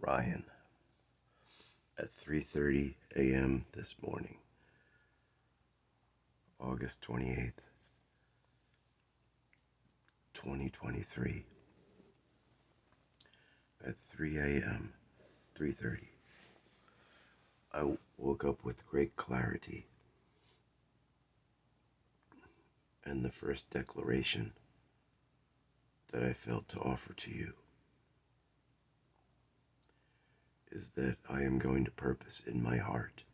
Ryan at 3:30 a.m. this morning, August 28th, 2023. At 3 a.m., 3:30, I woke up with great clarity, and the first declaration that I felt to offer to you is that I am going to purpose in my heart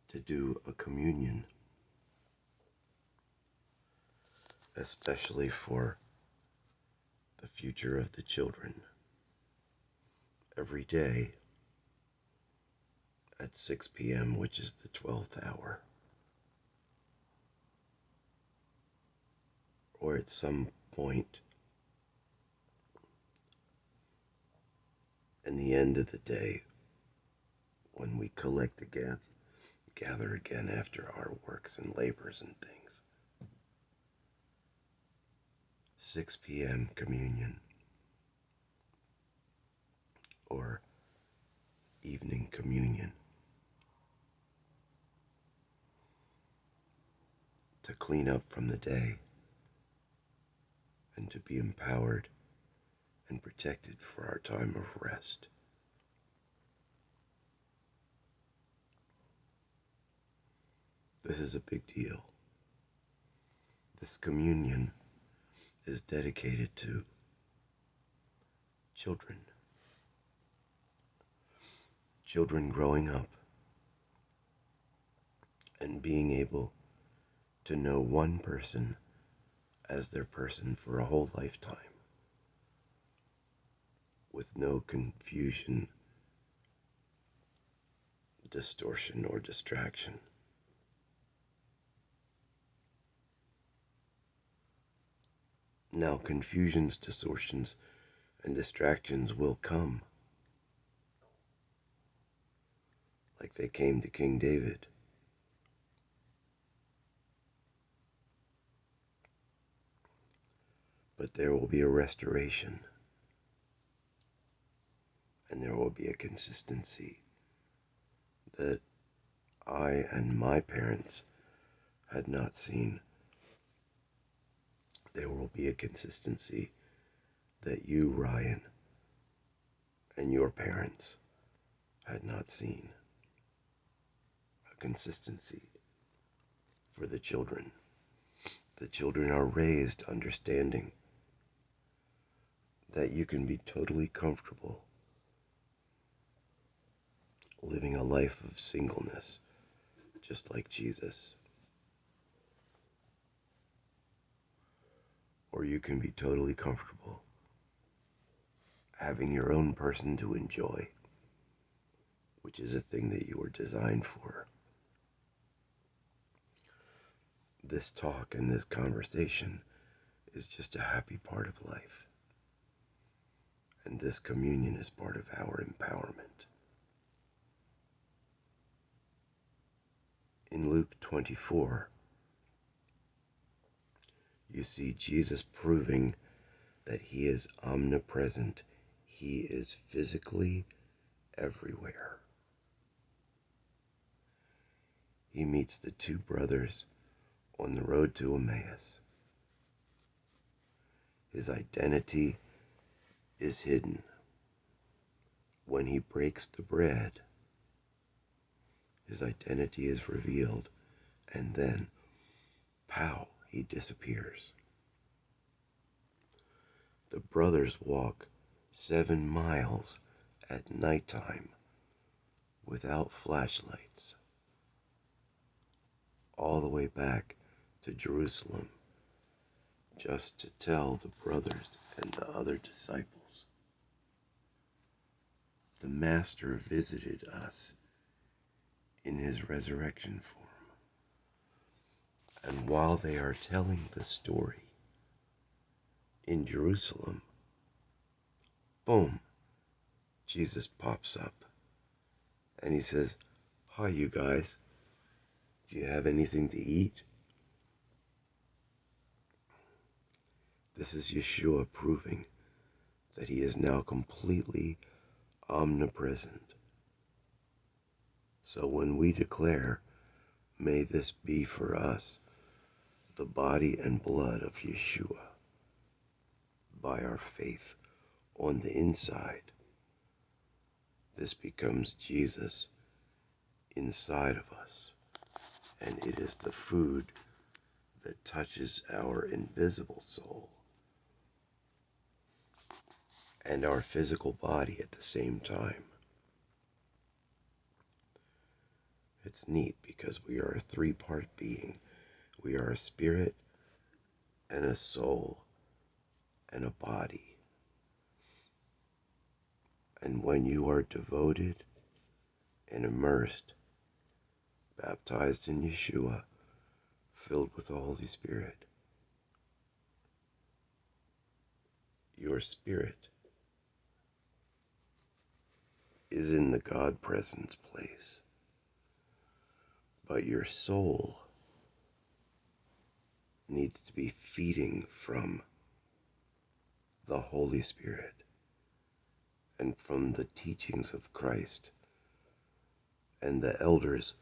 to do a communion, especially for the future of the children, every day at 6 p.m., which is the 12th hour, or at some point in the end of the day when we collect again, gather again after our works and labors and things. 6 p.m. communion, or evening communion, to clean up from the day and to be empowered and protected for our time of rest. This is a big deal. This communion is dedicated to children. Children growing up and being able to know one person as their person for a whole lifetime, with no confusion, distortion, or distraction. Now, confusions, distortions, and distractions will come, like they came to King David. But there will be a restoration, and there will be a consistency that I and my parents had not seen. There will be a consistency that you, Ryan, and your parents had not seen. A consistency for the children. The children are raised understanding that you can be totally comfortable living a life of singleness, just like Jesus. Or you can be totally comfortable having your own person to enjoy, which is a thing that you were designed for. This talk and this conversation is just a happy part of life. And this communion is part of our empowerment. In Luke 24, you see Jesus proving that he is omnipresent. He is physically everywhere. He meets the two brothers on the road to Emmaus. His identity is hidden. When he breaks the bread, his identity is revealed, and then, pow, he disappears. The brothers walk 7 miles at nighttime without flashlights, all the way back to Jerusalem, just to tell the brothers and the other disciples, the Master visited us in his resurrection form. And while they are telling the story in Jerusalem, boom, Jesus pops up and he says, "Hi, you guys. Do you have anything to eat?" This is Yeshua proving that he is now completely omnipresent. So when we declare, may this be for us the body and blood of Yeshua, by our faith on the inside, this becomes Jesus inside of us, and it is the food that touches our invisible soul and our physical body at the same time. It's neat because we are a three-part being. We are a spirit and a soul and a body. And when you are devoted and immersed, baptized in Yeshua, filled with the Holy Spirit, your spirit is in the God presence place, but your soul needs to be feeding from the Holy Spirit and from the teachings of Christ and the elders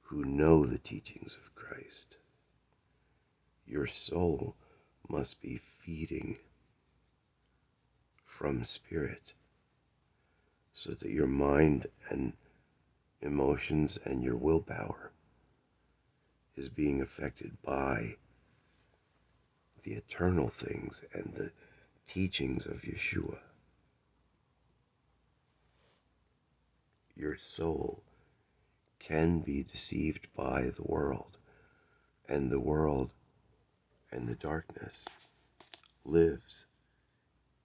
who know the teachings of Christ. Your soul must be feeding from spirit so that your mind and emotions and your willpower is being affected by the eternal things and the teachings of Yeshua. Your soul can be deceived by the world and the darkness lives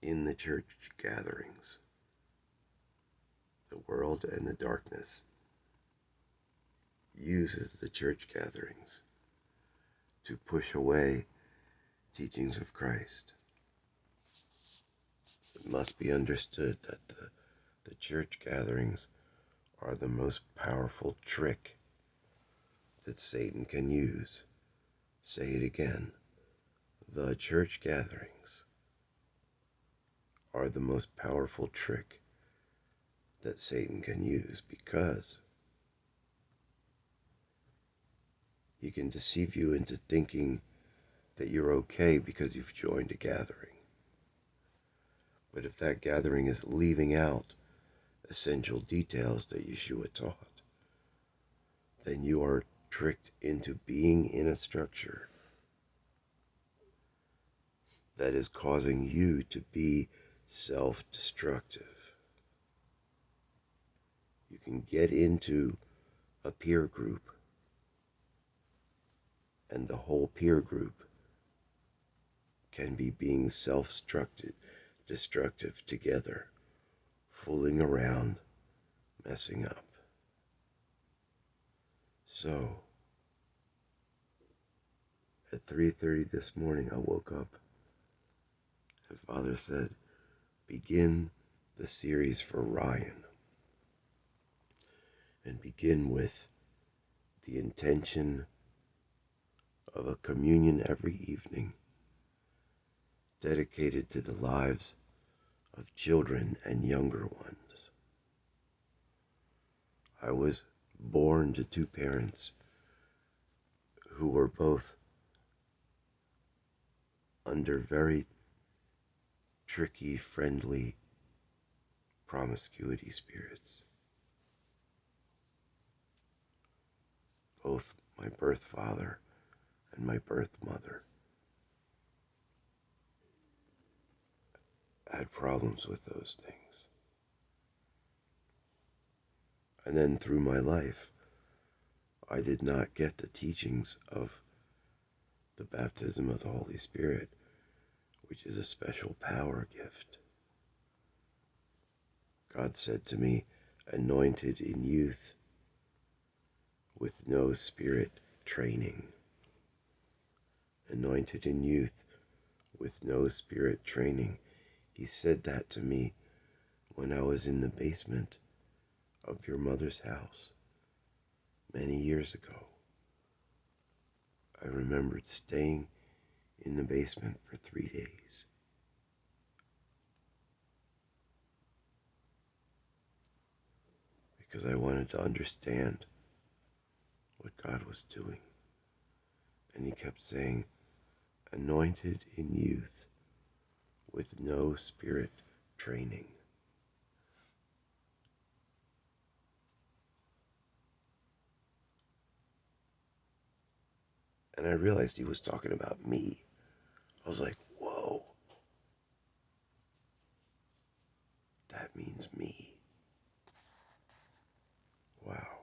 in the church gatherings. The world and the darkness uses the church gatherings to push away teachings of Christ. It must be understood that the church gatherings are the most powerful trick that Satan can use. Say it again. The church gatherings are the most powerful trick that Satan can use, because he can deceive you into thinking that you're okay because you've joined a gathering. But if that gathering is leaving out essential details that Yeshua taught, then you are tricked into being in a structure that is causing you to be self-destructive. You can get into a peer group, and the whole peer group can be being destructive together, fooling around, messing up. So, at 3:30 this morning, I woke up and Father said, begin the series for Ryan, and begin with the intention of a communion every evening dedicated to the lives of children and younger ones. I was born to two parents who were both under very tricky, friendly promiscuity spirits. Both my birth father and my birth mother had problems with those things. And then through my life, I did not get the teachings of the baptism of the Holy Spirit, which is a special power gift. God said to me, anointed in youth with no spirit training. Anointed in youth with no spirit training. He said that to me when I was in the basement of your mother's house many years ago. I remembered staying in the basement for 3 days. because I wanted to understand what God was doing. And he kept saying, anointed in youth with no spirit training. And I realized he was talking about me. I was like, whoa, that means me. Wow.